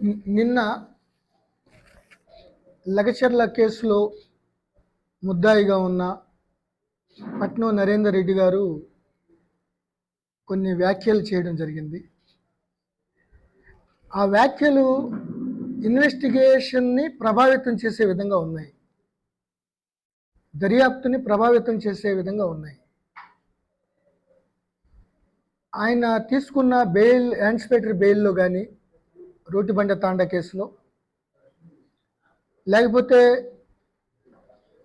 నిన్న లగచర్ల కేసులో ముద్దాయిగా ఉన్న పట్నం నరేందర్ రెడ్డి గారు కొన్ని వ్యాఖ్యలు చేయడం జరిగింది. ఆ వ్యాఖ్యలు ఇన్వెస్టిగేషన్ని ప్రభావితం చేసే విధంగా ఉన్నాయి, దర్యాప్తుని ప్రభావితం చేసే విధంగా ఉన్నాయి. ఆయన తీసుకున్న బెయిల్, యాంటిసిపేటరీ బెయిల్లో కానీ, రోటిబండ తాండా కేసులో, లేకపోతే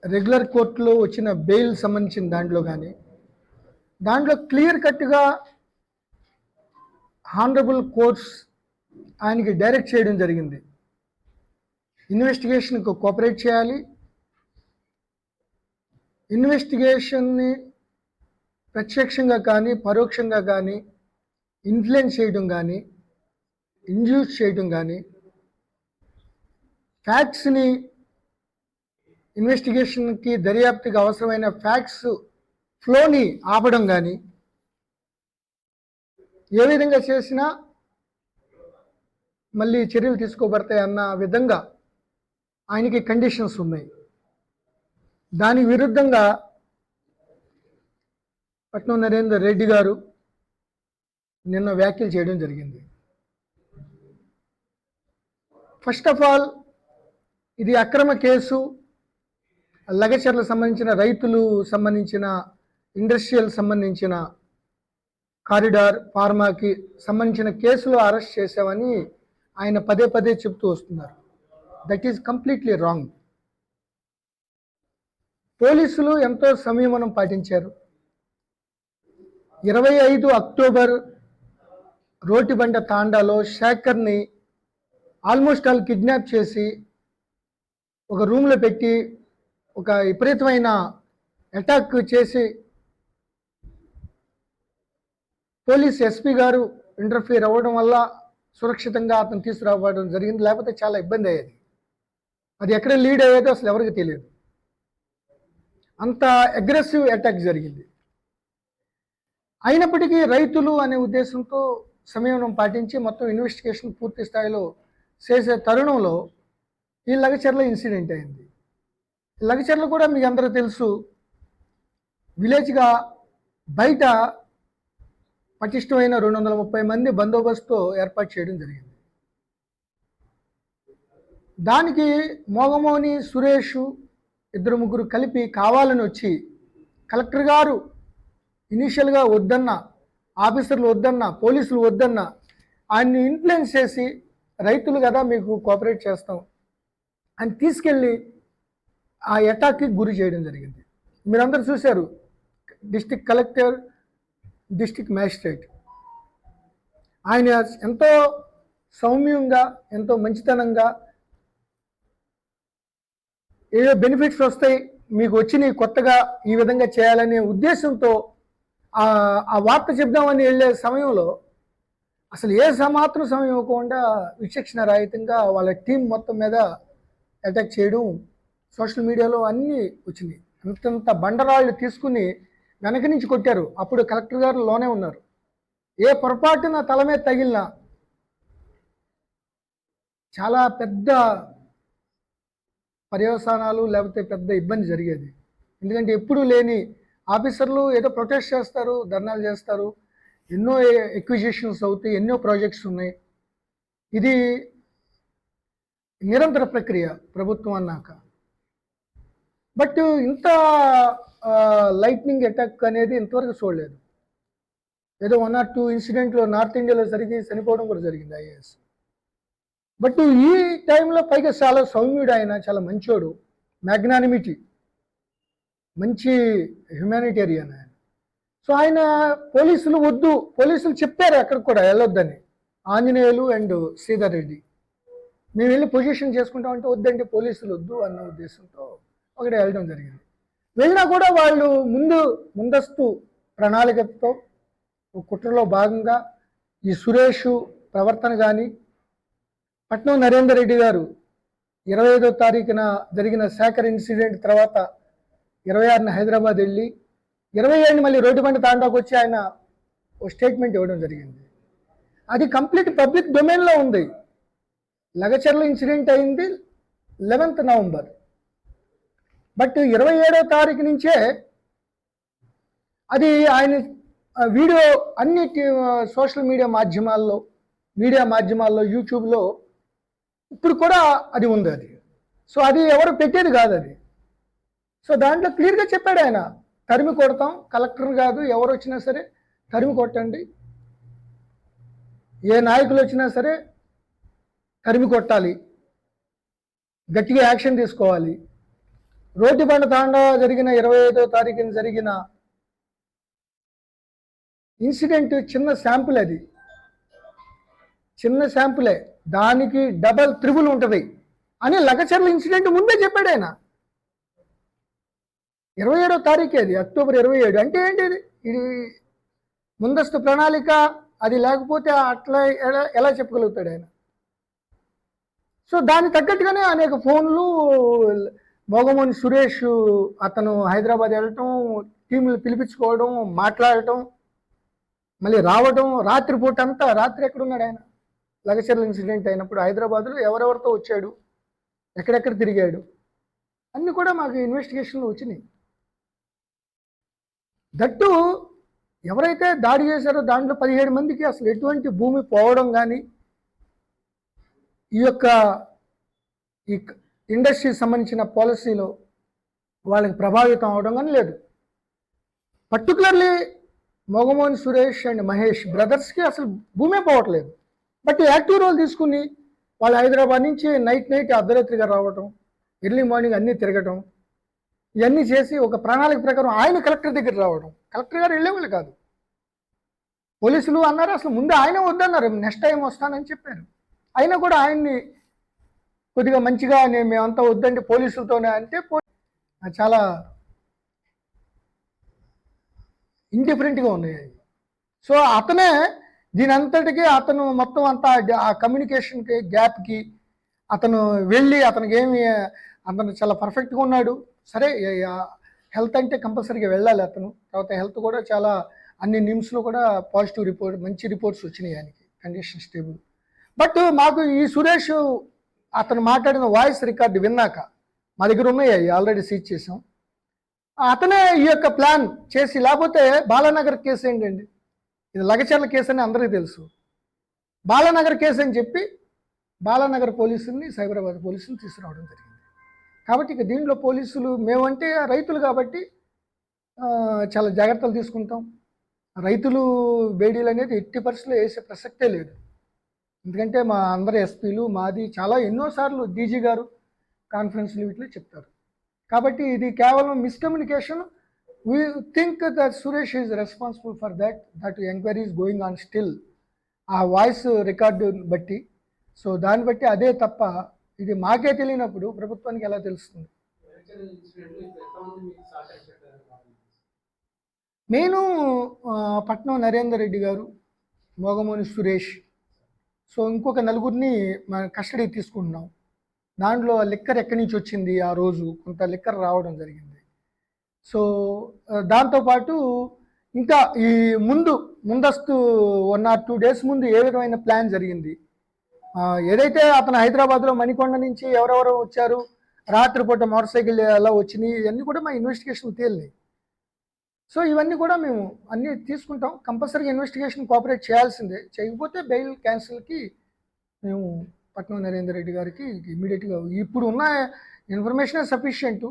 రెగ్యులర్ కోర్టులో వచ్చిన బెయిల్ సంబంధించిన దాంట్లో కానీ, దాంట్లో క్లియర్ కట్గా హానరబుల్ కోర్ట్స్ ఆయనకి డైరెక్ట్ చేయడం జరిగింది. ఇన్వెస్టిగేషన్కు కోఆపరేట్ చేయాలి, ఇన్వెస్టిగేషన్ని ప్రత్యక్షంగా కానీ పరోక్షంగా కానీ ఇన్ఫ్లుయెన్స్ చేయడం కానీ ఇండ్యూస్ చేయడం కానీ, ఫ్యాక్ట్స్ని ఇన్వెస్టిగేషన్కి దర్యాప్తుకి అవసరమైన ఫ్యాక్ట్స్ ఫ్లోని ఆపడం కానీ, ఏ విధంగా చేసినా మళ్ళీ చర్యలు తీసుకోబడతాయి అన్న విధంగా ఆయనకి కండిషన్స్ ఉన్నాయి. దానికి విరుద్ధంగా పట్నం నరేందర్ రెడ్డి గారు నిన్న వ్యాఖ్యలు చేయడం జరిగింది. ఫస్ట్ ఆఫ్ ఆల్, ఇది అక్రమ కేసు. లగచర్లకు సంబంధించిన రైతులు సంబంధించిన ఇండస్ట్రియల్ సంబంధించిన కారిడార్ ఫార్మాకి సంబంధించిన కేసులో అరెస్ట్ చేశామని ఆయన పదే పదే చెప్తూ వస్తున్నారు. That is completely wrong. పోలీసులు ఎంతో సంయమనం పాటించారు. 25 అక్టోబర్ రోటిబండ తాండాలో శేఖర్ని ఆల్మోస్ట్ ఆల్ కిడ్నాప్ చేసి ఒక రూమ్లో పెట్టి ఒక విపరీతమైన అటాక్ చేసి పోలీస్ ఎస్పీ గారు ఇంటర్ఫియర్ అవ్వడం వల్ల సురక్షితంగా అతను తీసుకురావడం జరిగింది. లేకపోతే చాలా ఇబ్బంది అయ్యేది. అది ఎక్కడ లీడ్ అయ్యేదో అసలు ఎవరికి తెలియదు. అంత అగ్రెసివ్ అటాక్ జరిగింది. అయినప్పటికీ రైతులు అనే ఉద్దేశంతో సంయమనం పాటించి మొత్తం ఇన్వెస్టిగేషన్ పూర్తి స్థాయిలో చేసే తరుణంలో ఈ లగచర్ల ఇన్సిడెంట్ అయింది. లగచర్ల కూడా మీకు అందరూ తెలుసు, విలేజ్గా బయట పటిష్టమైన 230 మంది బందోబస్తుతో ఏర్పాటు చేయడం జరిగింది. దానికి మోగమోని సురేష్ ఇద్దరు ముగ్గురు కలిపి కావాలని వచ్చి కలెక్టర్ గారు ఇనీషియల్గా వద్దన్న, ఆఫీసర్లు వద్దన్న, పోలీసులు వద్దన్న, ఆయన్ని ఇన్ఫ్లుయెన్స్ చేసి రైతులు కదా మీకు కోఆపరేట్ చేస్తాం అని తీసుకెళ్ళి ఆ అటాక్కి గురి చేయడం జరిగింది. మీరందరూ చూశారు. డిస్ట్రిక్ట్ కలెక్టర్, డిస్ట్రిక్ట్ మ్యాజిస్ట్రేట్ ఆయన ఎంతో సౌమ్యంగా, ఎంతో మంచితనంగా, ఏదో బెనిఫిట్స్ వస్తాయి మీకు వచ్చి కొత్తగా ఈ విధంగా చేయాలనే ఉద్దేశంతో ఆ వార్త చెప్దామని వెళ్ళే సమయంలో అసలు ఏ సమాత్రం సమయం ఇవ్వకుండా విచక్షణ రహితంగా వాళ్ళ టీం మొత్తం మీద అటాక్ చేయడం సోషల్ మీడియాలో అన్నీ వచ్చినాయి. అంతంత బండరాళ్ళు తీసుకుని వెనక నుంచి కొట్టారు. అప్పుడు కలెక్టర్ గారు లోనే ఉన్నారు. ఏ పొరపాటున తల మీద తగిలినా చాలా పెద్ద పర్యవసానాలు లేకపోతే పెద్ద ఇబ్బంది జరిగేది. ఎందుకంటే ఎప్పుడూ లేని ఆఫీసర్లు ఏదో ప్రొటెస్ట్ చేస్తారు, ధర్నాలు చేస్తారు, ఎన్నో ఎక్విజిషన్స్ అవుతాయి, ఎన్నో ప్రాజెక్ట్స్ ఉన్నాయి. ఇది నిరంతర ప్రక్రియ ప్రభుత్వం అన్నాక. బట్ ఇంత లైట్నింగ్ అటాక్ అనేది ఇంతవరకు చూడలేదు. ఏదో 1 or 2 ఇన్సిడెంట్లో నార్త్ ఇండియాలో చనిపోవడం కూడా జరిగింది ఐఏఎస్. బట్ ఈ టైంలో పైగా చాలా సౌమ్యుడు ఆయన, చాలా మంచోడు, మ్యాగ్నానిమిటీ, మంచి హ్యుమానిటేరియన్ ఆయన. సో ఆయన పోలీసులు వద్దు, పోలీసులు చెప్పారు అక్కడికి కూడా వెళ్ళొద్దని, ఆంజనేయులు అండ్ శ్రీధర్ రెడ్డి మేము వెళ్ళి పొజిషన్ చేసుకుంటామంటే వద్దంటే పోలీసులు వద్దు అన్న ఉద్దేశంతో ఒకటి వెళ్ళడం జరిగింది. వెళ్ళినా కూడా వాళ్ళు ముందస్తు ప్రణాళికతో కుట్రలో భాగంగా ఈ సురేష్ ప్రవర్తన కానీ, పట్నం నరేందర్ రెడ్డి గారు 25వ తారీఖున జరిగిన శేఖర్ ఇన్సిడెంట్ తర్వాత 26న హైదరాబాద్ వెళ్ళి 27ని మళ్ళీ రోటిబండ తాండాకు వచ్చి ఆయన ఒక స్టేట్మెంట్ ఇవ్వడం జరిగింది. అది కంప్లీట్ పబ్లిక్ డొమైన్లో ఉంది. లగచర్ల ఇన్సిడెంట్ అయింది 11th నవంబర్. బట్ 27వ తారీఖు నుంచే అది ఆయన వీడియో అన్ని సోషల్ మీడియా మాధ్యమాల్లో యూట్యూబ్లో ఇప్పుడు కూడా అది ఉంది. అది సో అది ఎవరు పెట్టేది కాదు అది. సో దాంట్లో క్లియర్గా చెప్పాడు ఆయన, తరిమి కొడతాం, కలెక్టర్ కాదు ఎవరు వచ్చినా సరే తరిమి కొట్టండి, ఏ నాయకులు వచ్చినా సరే తరిమి కొట్టాలి, గట్టిగా యాక్షన్ తీసుకోవాలి. రోడ్డుబండ తాండా జరిగిన 25వ తారీఖున జరిగిన ఇన్సిడెంట్ చిన్న శాంపుల్, అది చిన్న శాంపులే, దానికి డబల్ త్రిబుల్ ఉంటుంది అని లగచర్ల ఇన్సిడెంట్ ముందే చెప్పాడు ఆయన. 27వ తారీఖు, అది అక్టోబర్ 27. అంటే ఏంటి ఇది ముందస్తు ప్రణాళిక, అది లేకపోతే అట్లా ఎలా చెప్పగలుగుతాడు ఆయన? సో దానికి తగ్గట్టుగానే అనేక ఫోన్లు, మోగమోని సురేష్ అతను హైదరాబాద్ వెళ్ళటం, టీంలు పిలిపించుకోవడం, మాట్లాడటం, మళ్ళీ రావడం, రాత్రిపూట అంతా, రాత్రి ఎక్కడున్నాడు ఆయన? లగచర్ల ఇన్సిడెంట్ అయినప్పుడు హైదరాబాద్లో ఎవరెవరితో వచ్చాడు, ఎక్కడెక్కడ తిరిగాడు, అన్నీ కూడా మాకు ఇన్వెస్టిగేషన్లో వచ్చినాయి. దట్టు ఎవరైతే దాడి చేశారో దాంట్లో 17 మందికి అసలు ఎటువంటి భూమి పోవడం కానీ, ఈ ఇండస్ట్రీకి సంబంధించిన పాలసీలో వాళ్ళకి ప్రభావితం అవడం కానీ లేదు. పర్టికులర్లీ మోగమోని సురేష్ అండ్ మహేష్ బ్రదర్స్కి అసలు భూమే పోవట్లేదు. బట్ యాక్టివ్ రోల్ తీసుకుని వాళ్ళు హైదరాబాద్ నుంచి నైట్ అర్ధరాత్రిగా రావటం, ఎర్లీ మార్నింగ్ అన్నీ తిరగటం, ఇవన్నీ చేసి ఒక ప్రణాళిక ప్రకారం ఆయన కలెక్టర్ దగ్గర రావడం. కలెక్టర్ గారు వెళ్ళేవాళ్ళు కాదు, పోలీసులు అన్నారు. అసలు ముందు ఆయన వద్దన్నారు, నెక్స్ట్ టైం వస్తానని చెప్పారు. అయినా కూడా ఆయన్ని కొద్దిగా మంచిగా మేమంతా వద్దండి పోలీసులతోనే అంటే చాలా ఇండిఫరెంట్గా ఉన్నాయి. సో అతనే దీని అంతటికీ అతను మొత్తం అంతా ఆ కమ్యూనికేషన్కి గ్యాప్కి అతను వెళ్ళి, అతనికి అతను చాలా పర్ఫెక్ట్గా ఉన్నాడు. సరే హెల్త్ అంటే కంపల్సరీగా వెళ్ళాలి అతను. తర్వాత హెల్త్ కూడా చాలా అన్ని నిమ్స్లో కూడా పాజిటివ్ రిపోర్ట్, మంచి రిపోర్ట్స్ వచ్చినాయి ఆయనకి, కండిషన్ స్టేబుల్. బట్ మాకు ఈ సురేష్ అతను మాట్లాడిన వాయిస్ రికార్డు విన్నాక, మా దగ్గర ఉన్నాయి, ఆల్రెడీ సీజ్ చేసాం. అతనే ఈ యొక్క ప్లాన్ చేసి, లేకపోతే బాలానగర్ కేసు ఏంటండి, ఇది లగచర్ల కేసు అని అందరికీ తెలుసు. బాలానగర్ కేసు అని చెప్పి బాలానగర్ పోలీసుల్ని, సైబరాబాద్ పోలీసులు తీసుకురావడం జరిగింది. కాబట్టి ఇక దీంట్లో పోలీసులు, మేమంటే రైతులు కాబట్టి చాలా జాగ్రత్తలు తీసుకుంటాం. రైతులు బేడీలు అనేది ఎట్టి పరిస్థితుల్లో వేసే ప్రసక్తే లేదు. ఎందుకంటే మా అందరి ఎస్పీలు, మాది చాలా ఎన్నోసార్లు డీజీ గారు కాన్ఫరెన్స్లు వీటిలో చెప్తారు. కాబట్టి ఇది కేవలం miscommunication. We think that Suresh is responsible for that enquiry is going on still, ఆ వాయిస్ రికార్డు బట్టి. సో దాన్ని బట్టి అదే తప్ప ఇది మాకే తెలియనప్పుడు ప్రభుత్వానికి ఎలా తెలుస్తుంది? నేను పట్నం నరేందర్ రెడ్డి గారు, మోగమోని సురేష్, సో ఇంకొక నలుగురిని మన కస్టడీకి తీసుకుంటున్నాం. దాంట్లో లిక్కర్ ఎక్కడి నుంచి వచ్చింది, ఆ రోజు కొంత లిక్కర్ రావడం జరిగింది. సో దాంతోపాటు ఇంకా ఈ ముందస్తు 1 or 2 days ముందు ఏ విధమైన ప్లాన్ జరిగింది, ఏదైతే అతను హైదరాబాద్లో మణికొండ నుంచి ఎవరెవరు వచ్చారు, రాత్రిపూట మోటార్ సైకిల్ ఎలా వచ్చినాయి, ఇవన్నీ కూడా మా ఇన్వెస్టిగేషన్ తేలినాయి. సో ఇవన్నీ కూడా మేము అన్నీ తీసుకుంటాం. కంపల్సరీగా ఇన్వెస్టిగేషన్ కోఆపరేట్ చేయాల్సిందే. చేయకపోతే బెయిల్ క్యాన్సిల్కి మేము పట్నం నరేందర్ రెడ్డి గారికి ఇమీడియట్గా, ఇప్పుడు ఉన్న ఇన్ఫర్మేషన్ సఫిషియెంట్,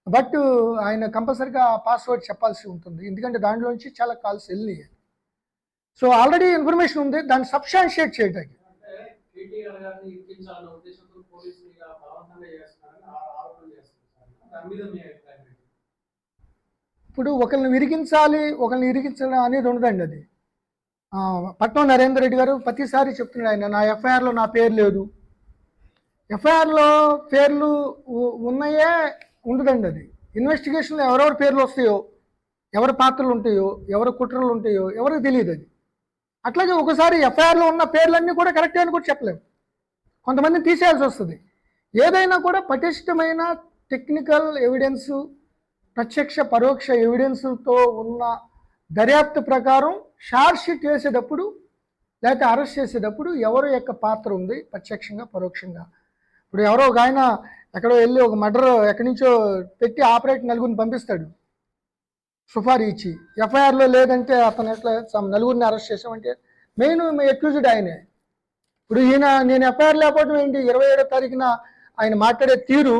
బట్ ఆయన కంపల్సరీగా పాస్వర్డ్ చెప్పాల్సి ఉంటుంది. ఎందుకంటే దాంట్లోంచి చాలా కాల్స్ వెళ్ళినాయి. సో ఆల్రెడీ ఇన్ఫర్మేషన్ ఉంది, దాన్ని సబ్స్టాన్షియేట్ చేయడానికి. ఇప్పుడు ఒకరిని ఇరికించడం అనేది ఉండదండి. అది పట్నం నరేందర్ రెడ్డి గారు ప్రతిసారి చెప్తున్నాడు, ఆయన నా ఎఫ్ఐఆర్లో నా పేరు లేదు, ఎఫ్ఐఆర్లో పేర్లు ఉన్నాయే ఉండదండి. అది ఇన్వెస్టిగేషన్లో ఎవరెవరి పేర్లు వస్తాయో, ఎవరి పాత్రలు ఉంటాయో, ఎవరి కుట్రలు ఉంటాయో ఎవరికి తెలియదు. అది అట్లాగే ఒకసారి ఎఫ్ఐఆర్లో ఉన్న పేర్లన్నీ కూడా కరెక్ట్ అని కూడా చెప్పలేము, కొంతమందిని తీసేయాల్సి వస్తుంది. ఏదైనా కూడా పటిష్టమైన టెక్నికల్ ఎవిడెన్సు, ప్రత్యక్ష పరోక్ష ఎవిడెన్సులతో ఉన్న దర్యాప్తు ప్రకారం షార్ట్ షీట్ వేసేటప్పుడు లేకపోతే అరెస్ట్ చేసేటప్పుడు ఎవరి యొక్క పాత్ర ఉంది ప్రత్యక్షంగా పరోక్షంగా. ఇప్పుడు ఎవరో ఒక ఆయన ఎక్కడో వెళ్ళి ఒక మర్డర్ ఎక్కడి నుంచో పెట్టి ఆపరేట్ నలుగురిని పంపిస్తాడు సుఫారీ ఇచ్చి, ఎఫ్ఐఆర్లో లేదంటే అతను ఎట్లా నలుగురిని అరెస్ట్ చేసామంటే మెయిన్ అక్యూజ్డ్ ఆయనే. ఇప్పుడు నేను ఎఫ్ఐఆర్ లేకపోవడం ఏంటి, 27వ తారీఖున ఆయన మాట్లాడే తీరు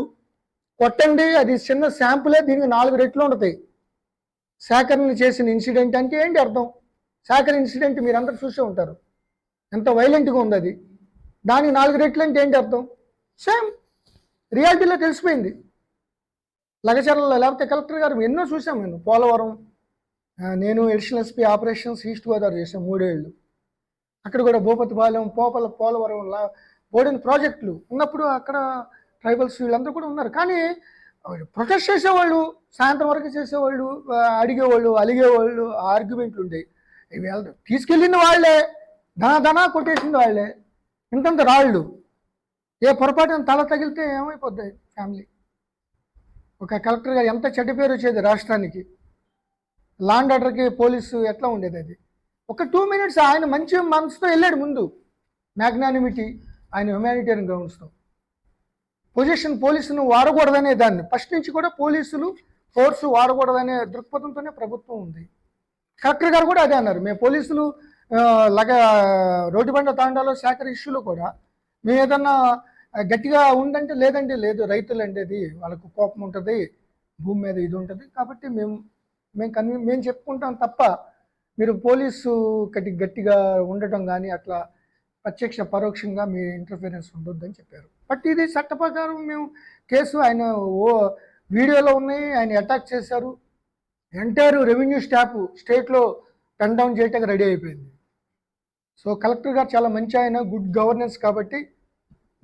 కొట్టండి, అది చిన్న శాంపులే, దీనికి 4 రెట్లు ఉంటుంది. సేకరణ చేసిన ఇన్సిడెంట్ అంటే ఏంటి అర్థం? సేకరణ ఇన్సిడెంట్ మీరందరూ చూసే ఉంటారు, ఎంత వైలెంట్గా ఉంది అది. దానికి 4 రెట్లు అంటే ఏంటి అర్థం? సేమ్ రియాలిటీలో తెలిసిపోయింది. లగచర్లలో లేకపోతే కలెక్టర్ గారు ఎన్నో చూసాం. నేను పోలవరం, నేను additional SP operations east Godavari చేశాను 3 ఏళ్ళు. అక్కడ కూడా భూపతిపాలెం, పోలవరం బోర్డెన్ ప్రాజెక్టులు ఉన్నప్పుడు అక్కడ ట్రైబల్స్ వీళ్ళందరూ కూడా ఉన్నారు. కానీ ప్రొటెస్ట్ చేసేవాళ్ళు, సాయంత్రం వరకు చేసేవాళ్ళు, అడిగేవాళ్ళు, అలిగేవాళ్ళు, ఆర్గ్యుమెంట్లు ఉండేవి. ఇవి తీసుకెళ్ళిన వాళ్ళే, ధనా కొట్టేసింది వాళ్ళే, ఇంతంత రాళ్ళు. ఏ పొరపాటున తల తగిలితే ఏమైపోద్ది ఫ్యామిలీ? ఒక కలెక్టర్ గారు ఎంత చెడ్డ పేరు వచ్చేది రాష్ట్రానికి. లా అండ్ ఆర్డర్కి పోలీసు ఎట్లా ఉండేది అది. ఒక 2 మినిట్స్ ఆయన మంచి మనసుతో వెళ్ళాడు ముందు, మ్యాగ్నానిమిటీ, ఆయన హ్యుమానిటేరియన్ గ్రౌండ్స్తో. పొజిషన్ పోలీసును వాడకూడదనే దాన్ని ఫస్ట్ నుంచి కూడా పోలీసులు ఫోర్సు వాడకూడదనే దృక్పథంతోనే ప్రభుత్వం ఉంది. కలెక్టర్ గారు కూడా అదే అన్నారు. మేము పోలీసులు రోడ్డు బండ తాండాలో సేకరణ ఇష్యూలో కూడా మేము ఏదన్నా గట్టిగా ఉందంటే లేదండి, లేదు, రైతులు అంటే అది వాళ్ళకు కోపం ఉంటుంది, భూమి మీద ఇది ఉంటుంది, కాబట్టి మేము చెప్పుకుంటాం తప్ప మీరు పోలీసు గట్టిగా ఉండటం కానీ అట్లా ప్రత్యక్ష పరోక్షంగా మీ ఇంటర్ఫీరెన్స్ ఉండొద్దని చెప్పారు. బట్ ఇది చట్ట ప్రకారం మేము కేసు, ఆయన వీడియోలో ఉన్నాయి, ఆయన అటాక్ చేశారు. ఎంటైర్ రెవెన్యూ స్టాఫ్ స్టేట్లో టర్న్ డౌన్ చేయడానికి రెడీ అయిపోయింది. సో కలెక్టర్ గారు చాలా మంచి ఆయన, గుడ్ గవర్నెన్స్. కాబట్టి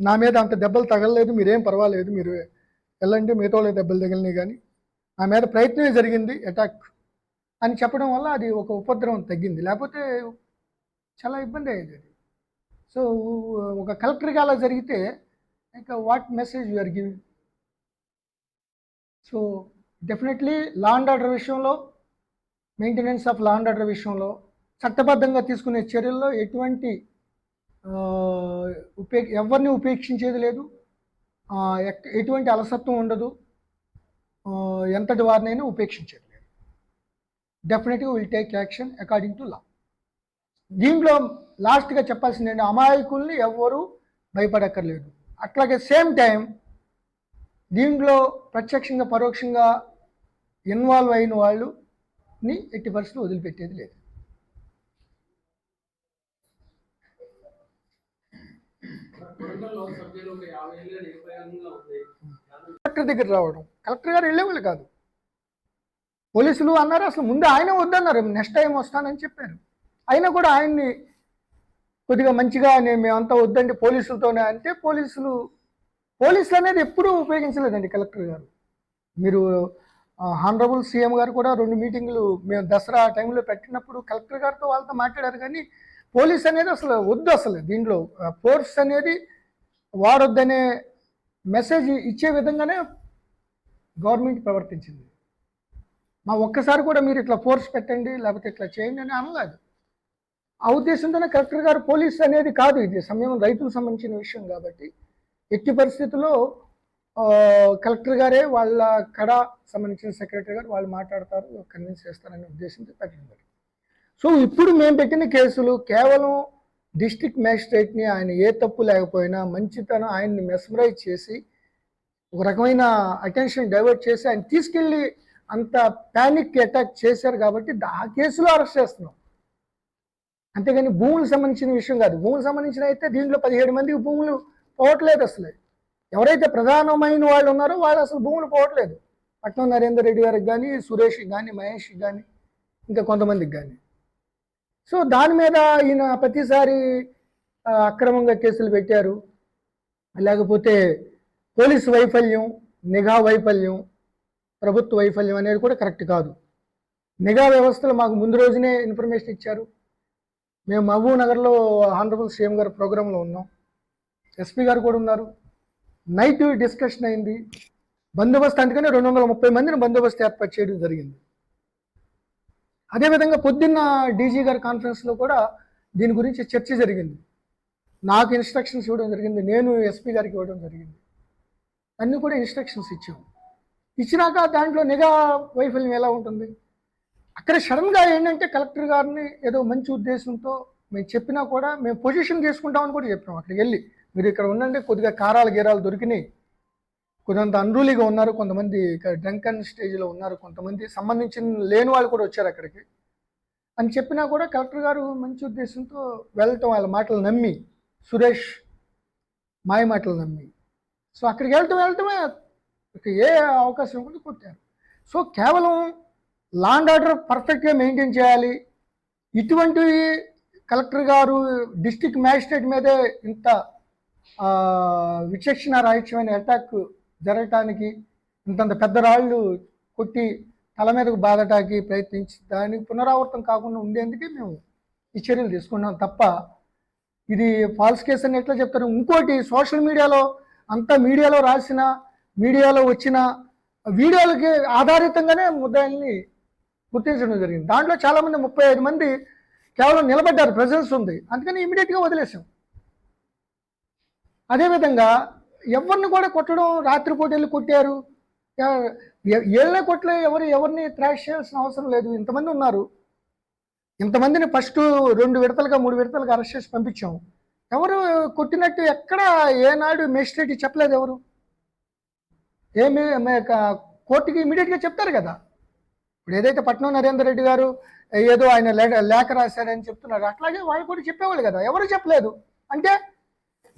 నా మీద అంత దెబ్బలు తగలలేదు, మీరేం పర్వాలేదు, మీరు వెళ్ళండి, మిగతా వాళ్ళకి దెబ్బలు తగిలినాయి, కానీ నా మీద ప్రయత్నమే జరిగింది అటాక్ అని చెప్పడం వల్ల అది ఒక ఉపద్రవం తగ్గింది. లేకపోతే చాలా ఇబ్బంది అయ్యేది. సో ఒక కలెక్టర్గా అలా జరిగితే ఇంకా what message you are giving? So definitely law and order విషయంలో, maintenance of law and order విషయంలో చట్టబద్ధంగా తీసుకునే చర్యల్లో ఎటువంటి ఎవరిని ఉపేక్షించేది లేదు, ఎటువంటి అలసత్వం ఉండదు, ఎంతటి వారినైనా ఉపేక్షించేది లేదు. డెఫినెట్గా will take action according to law. దీంట్లో లాస్ట్గా చెప్పాల్సింది ఏంటంటే అమాయకుల్ని ఎవ్వరూ భయపడక్కర్లేదు. అట్లాగే సేమ్ టైం దీంట్లో ప్రత్యక్షంగా పరోక్షంగా ఇన్వాల్వ్ అయిన వాళ్ళని ఎట్టి పరిస్థితులు వదిలిపెట్టేది లేదు. కలెక్టర్ దగ్గర రావడం, కలెక్టర్ గారు వెళ్ళేవాళ్ళు కాదు. పోలీసులు అన్నారు, అసలు ముందు ఆయన వద్దన్నారు, నెక్స్ట్ టైం వస్తానని చెప్పారు. అయినా కూడా ఆయన్ని కొద్దిగా మంచిగా మేమంతా వద్దండి పోలీసులతోనే అంటే, పోలీసులు అనేది ఎప్పుడూ ఉపయోగించలేదండి కలెక్టర్ గారు. మీరు హానరబుల్ సీఎం గారు కూడా 2 మీటింగులు మేము దసరా టైంలో పెట్టినప్పుడు కలెక్టర్ గారితో వాళ్ళతో మాట్లాడారు. కానీ పోలీస్ అనేది అసలు వద్దు, అసలు దీంట్లో ఫోర్స్ అనేది వాడొద్దనే మెసేజ్ ఇచ్చే విధంగానే గవర్నమెంట్ ప్రవర్తించింది. మా ఒక్కసారి కూడా మీరు ఇట్లా ఫోర్స్ పెట్టండి లేకపోతే ఇట్లా చేయండి అని అనలేదు. ఆ ఉద్దేశంతోనే కలెక్టర్ గారు పోలీస్ అనేది కాదు, ఇది సమయం రైతులకు సంబంధించిన విషయం కాబట్టి ఎట్టి పరిస్థితుల్లో కలెక్టర్ గారే వాళ్ళ కడ సంబంధించిన సెక్రటరీ గారు వాళ్ళు మాట్లాడతారు, కన్విన్స్ చేస్తారనే ఉద్దేశంతో పెట్టింది. సో ఇప్పుడు మేము పెట్టిన కేసులు కేవలం డిస్ట్రిక్ట్ మ్యాజిస్ట్రేట్ని, ఆయన ఏ తప్పు లేకపోయినా మంచితనం ఆయన్ని మెస్మరైజ్ చేసి ఒక రకమైన అటెన్షన్ డైవర్ట్ చేసి ఆయన తీసుకెళ్ళి అంత ప్యానిక్ అటాక్ చేశారు కాబట్టి ఆ కేసులో అరెస్ట్ చేస్తున్నాం. అంతేగాని భూములకు సంబంధించిన విషయం కాదు. భూములకు సంబంధించిన అయితే దీంట్లో 17 మందికి భూములు పోవట్లేదు. అసలు ఎవరైతే ప్రధానమైన వాళ్ళు ఉన్నారో వాళ్ళు అసలు భూములు పోవట్లేదు. పట్నం నరేందర్ రెడ్డి గారికి కానీ, సురేష్కి కానీ, మహేష్కి కానీ, ఇంకా కొంతమందికి కానీ. సో దాని మీద ఈయన ప్రతిసారి అక్రమంగా కేసులు పెట్టారు, లేకపోతే పోలీసు వైఫల్యం, నిఘా వైఫల్యం, ప్రభుత్వ వైఫల్యం అనేది కూడా కరెక్ట్ కాదు. నిఘా వ్యవస్థలు మాకు ముందు రోజునే ఇన్ఫర్మేషన్ ఇచ్చారు. మేము మహబూబ్ నగర్లో హానరబుల్ సీఎం గారు ప్రోగ్రాంలో ఉన్నాం, ఎస్పీ గారు కూడా ఉన్నారు. నైట్ డిస్కషన్ అయింది. బందోబస్తు అందుకనే 230 మందిని బందోబస్తు ఏర్పాటు చేయడం జరిగింది. అదేవిధంగా పొద్దున్న డీజీ గారి కాన్ఫరెన్స్లో కూడా దీని గురించి చర్చ జరిగింది. నాకు ఇన్స్ట్రక్షన్స్ ఇవ్వడం జరిగింది, నేను ఎస్పీ గారికి ఇవ్వడం జరిగింది. అన్నీ కూడా ఇన్స్ట్రక్షన్స్ ఇచ్చాము. ఇచ్చినాక దాంట్లో నిఘా వైఫల్యం ఎలా ఉంటుంది? అక్కడ సడన్గా ఏంటంటే కలెక్టర్ గారిని ఏదో మంచి ఉద్దేశంతో మేము చెప్పినా కూడా మేము పొజిషన్ తీసుకుంటామని కూడా చెప్పినాం. అక్కడికి వెళ్ళి మీరు ఇక్కడ ఉండండి, కొద్దిగా కారాలు గీరాలు దొరికినాయి, కొంత అన్రూలీగా ఉన్నారు, కొంతమంది డ్రంక్ అండ్ స్టేజ్లో ఉన్నారు, కొంతమంది సంబంధించిన లేని వాళ్ళు కూడా వచ్చారు అక్కడికి అని చెప్పినా కూడా కలెక్టర్ గారు మంచి ఉద్దేశంతో వెళ్ళటం, వాళ్ళ మాటలు నమ్మి, సురేష్ మాయ మాటలు నమ్మి, సో అక్కడికి వెళ్ళటమే ఏ అవకాశం కూడా కొట్టారు. సో కేవలం లా అండ్ ఆర్డర్ పర్ఫెక్ట్గా మెయింటైన్ చేయాలి, ఇటువంటివి కలెక్టర్ గారు డిస్ట్రిక్ట్ మ్యాజిస్ట్రేట్ మీదే ఇంత విచక్షణ రాహిత్యమైన అటాక్ జరగటానికి, ఇంతంత పెద్ద రాళ్ళు కొట్టి తల మీదకు బాధటానికి ప్రయత్నించి దానికి పునరావృతం కాకుండా ఉండేందుకే మేము ఈ చర్యలు తీసుకున్నాం తప్ప ఇది ఫాల్స్ కేసు అని ఎట్లా చెప్తారు? ఇంకోటి, సోషల్ మీడియాలో అంతా మీడియాలో రాసిన, మీడియాలో వచ్చిన వీడియోలకి ఆధారితంగానే ముద్దాయిల్ని గుర్తించడం జరిగింది. దాంట్లో చాలామంది 35 మంది కేవలం నిలబడ్డారు, ప్రెజెన్స్ ఉంది, అందుకని ఇమీడియట్గా వదిలేసాం. అదేవిధంగా ఎవరిని కూడా కొట్టడం, రాత్రిపూట వెళ్ళి కొట్టారు, ఏళ్ళనే కొట్టలే, ఎవరిని థ్రాష్ చేయాల్సిన అవసరం లేదు. ఇంతమంది ఉన్నారు, ఇంతమందిని ఫస్ట్ 2 విడతలుగా 3 విడతలుగా అరెస్ట్ చేసి పంపించాం. ఎవరు కొట్టినట్టు ఎక్కడ ఏనాడు మేజిస్ట్రేట్ చెప్పలేదు. ఎవరు కోర్టుకి ఇమీడియట్గా చెప్తారు కదా. ఇప్పుడు ఏదైతే పట్నం నరేందర్ రెడ్డి గారు ఏదో ఆయన లేఖ రాశారని చెప్తున్నారు, అట్లాగే వాళ్ళు కూడా చెప్పేవాళ్ళు కదా, ఎవరు చెప్పలేదు. అంటే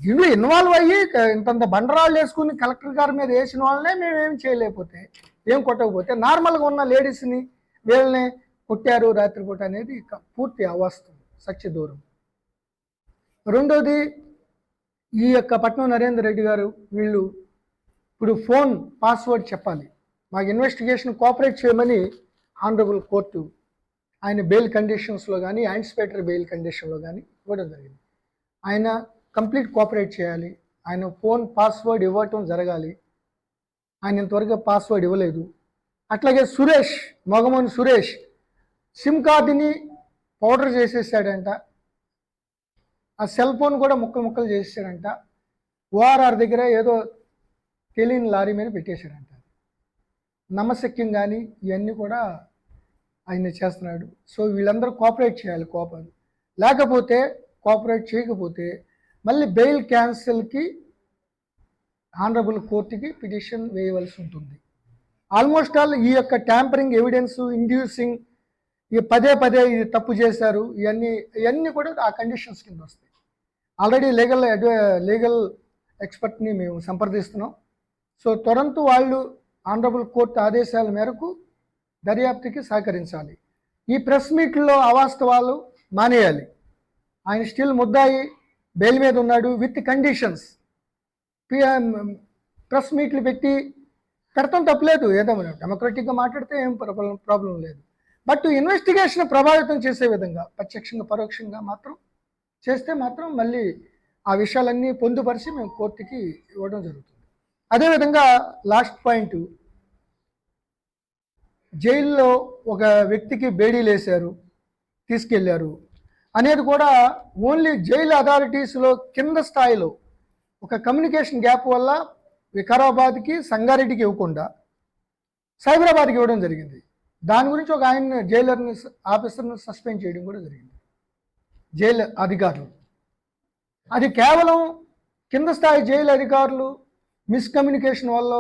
దీంట్లో ఇన్వాల్వ్ అయ్యి ఇంతంత బండరాళ్ళు వేసుకుని కలెక్టర్ గారి మీద వేసిన వాళ్ళనే మేమేం చేయలేకపోతే, ఏం కొట్టకపోతే, నార్మల్గా ఉన్న లేడీస్ని వీళ్ళని కొట్టారు రాత్రిపూట అనేది పూర్తి అవాస్తవం, సత్య దూరం. రెండోది, ఈ యొక్క పట్నం నరేందర్ రెడ్డి గారు వీళ్ళు ఇప్పుడు ఫోన్ పాస్వర్డ్ చెప్పాలి, మాకు ఇన్వెస్టిగేషన్ కోఆపరేట్ చేయమని ఆనరబుల్ కోర్టు ఆయన బెయిల్ కండిషన్స్లో కానీ, యాంటిసిపేటరీ బెయిల్ కండిషన్లో కానీ ఇవ్వడం జరిగింది. ఆయన కంప్లీట్ కోఆపరేట్ చేయాలి, ఆయన ఫోన్ పాస్వర్డ్ ఇవ్వటం జరగాలి. ఆయన ఇంతవరకు పాస్వర్డ్ ఇవ్వలేదు. అట్లాగే సురేష్, మొగమోని సురేష్ సిమ్ కార్డుని పౌడర్ చేసేసాడంట, ఆ సెల్ ఫోన్ కూడా ముక్కలు చేసేసాడంట, ఓఆర్ఆర్ దగ్గర ఏదో తెలియని లారీ మీద పెట్టేశాడంట. నమ్మశక్యం కానీ ఇవన్నీ కూడా ఆయన చేస్తున్నాడు. సో వీళ్ళందరూ కోఆపరేట్ చేయాలి, లేకపోతే కోఆపరేట్ చేయకపోతే మళ్ళీ బెయిల్ క్యాన్సిల్కి ఆనరబుల్ కోర్టుకి పిటిషన్ వేయవలసి ఉంటుంది. ఆల్మోస్ట్ ఆల్ ఈ యొక్క ట్యాంపరింగ్, ఎవిడెన్స్, ఇండ్యూసింగ్, ఈ పదే ఇది తప్పు చేశారు, ఇవన్నీ కూడా ఆ కండిషన్స్ కింద వస్తాయి. ఆల్రెడీ లీగల్ ఎక్స్పర్ట్ని మేము సంప్రదిస్తున్నాం. సో త్వరంతో వాళ్ళు ఆనరబుల్ కోర్టు ఆదేశాల మేరకు దర్యాప్తుకి సహకరించాలి. ఈ ప్రెస్ మీట్లో అవాస్తవాలు మానేయాలి. ఆయన స్టిల్ ముద్దాయి, బెయిల్ మీద ఉన్నాడు విత్ కండిషన్స్. ప్రెస్ మీట్లు పెడతాం తప్పలేదు, ఏదో డెమోక్రటిక్గా మాట్లాడితే ఏం ప్రాబ్లం లేదు. బట్ ఇన్వెస్టిగేషన్ ప్రభావితం చేసే విధంగా ప్రత్యక్షంగా పరోక్షంగా మాత్రం చేస్తే మాత్రం మళ్ళీ ఆ విషయాలన్నీ పొందుపరిచి మేము కోర్టుకి ఇవ్వడం జరుగుతుంది. అదేవిధంగా లాస్ట్ పాయింట్, జైల్లో ఒక వ్యక్తికి బేడీలు వేశారు, తీసుకెళ్లారు అనేది కూడా ఓన్లీ జైలు అథారిటీస్లో కింద స్థాయిలో ఒక కమ్యూనికేషన్ గ్యాప్ వల్ల వికారాబాద్కి, సంగారెడ్డికి ఇవ్వకుండా సైబరాబాద్కి ఇవ్వడం జరిగింది. దాని గురించి ఒక ఆయన జైలర్ని, ఆఫీసర్ని సస్పెండ్ చేయడం కూడా జరిగింది, జైలు అధికారులు. అది కేవలం కింద స్థాయి జైలు అధికారులు మిస్కమ్యూనికేషన్ వల్ల,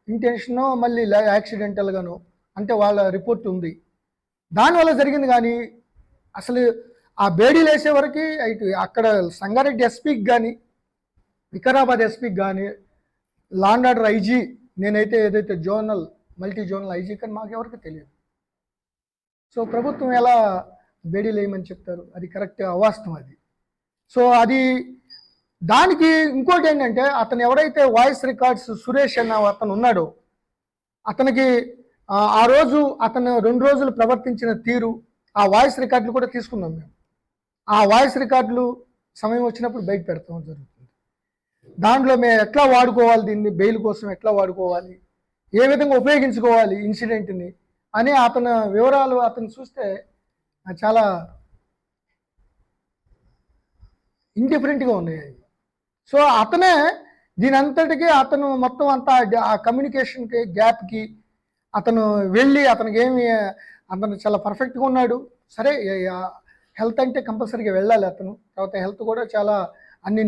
ఇంటెన్షనో మళ్ళీ యాక్సిడెంటల్గానో, అంటే వాళ్ళ రిపోర్ట్ ఉంది, దానివల్ల జరిగింది. కానీ అసలు ఆ బేడీలు వేసే వరకు ఇటు అక్కడ సంగారెడ్డి ఎస్పీకి కానీ, వికారాబాద్ ఎస్పీకి కానీ, లా అండ్ ఆర్డర్ ఐజీ, నేనైతే ఏదైతే మల్టీ జోనల్ ఐజీ కానీ మాకెవరికి తెలియదు. సో ప్రభుత్వం ఎలా బేడీలు వేయమని చెప్తారు? అది కరెక్ట్ అవాస్తవం అది. సో అది దానికి ఇంకోటి ఏంటంటే, అతను ఎవరైతే వాయిస్ రికార్డ్స్ సురేష్ అన్న అతను ఉన్నాడో, అతనికి ఆ రోజు అతను 2 రోజులు ప్రవర్తించిన తీరు, ఆ వాయిస్ రికార్డులు కూడా తీసుకున్నాం మేము. ఆ వాయిస్ రికార్డులు సమయం వచ్చినప్పుడు బయట పెడతాం జరుగుతుంది. దాంట్లో మేము ఎట్లా వాడుకోవాలి, దీన్ని బెయిల్ కోసం ఎట్లా వాడుకోవాలి, ఏ విధంగా ఉపయోగించుకోవాలి ఇన్సిడెంట్ని అని అతని వివరాలు అతను చూస్తే చాలా ఇండిఫరెంట్గా ఉన్నాయి అవి. సో అతనే దీని అంతటికీ అతను మొత్తం అంతా ఆ కమ్యూనికేషన్కి గ్యాప్కి అతను వెళ్ళి అతనికి ఏమి అతను చాలా పర్ఫెక్ట్గా ఉన్నాడు. సరే హెల్త్ అంటే కంపల్సరీగా వెళ్ళాలి అతను. తర్వాత హెల్త్ కూడా చాలా అన్ని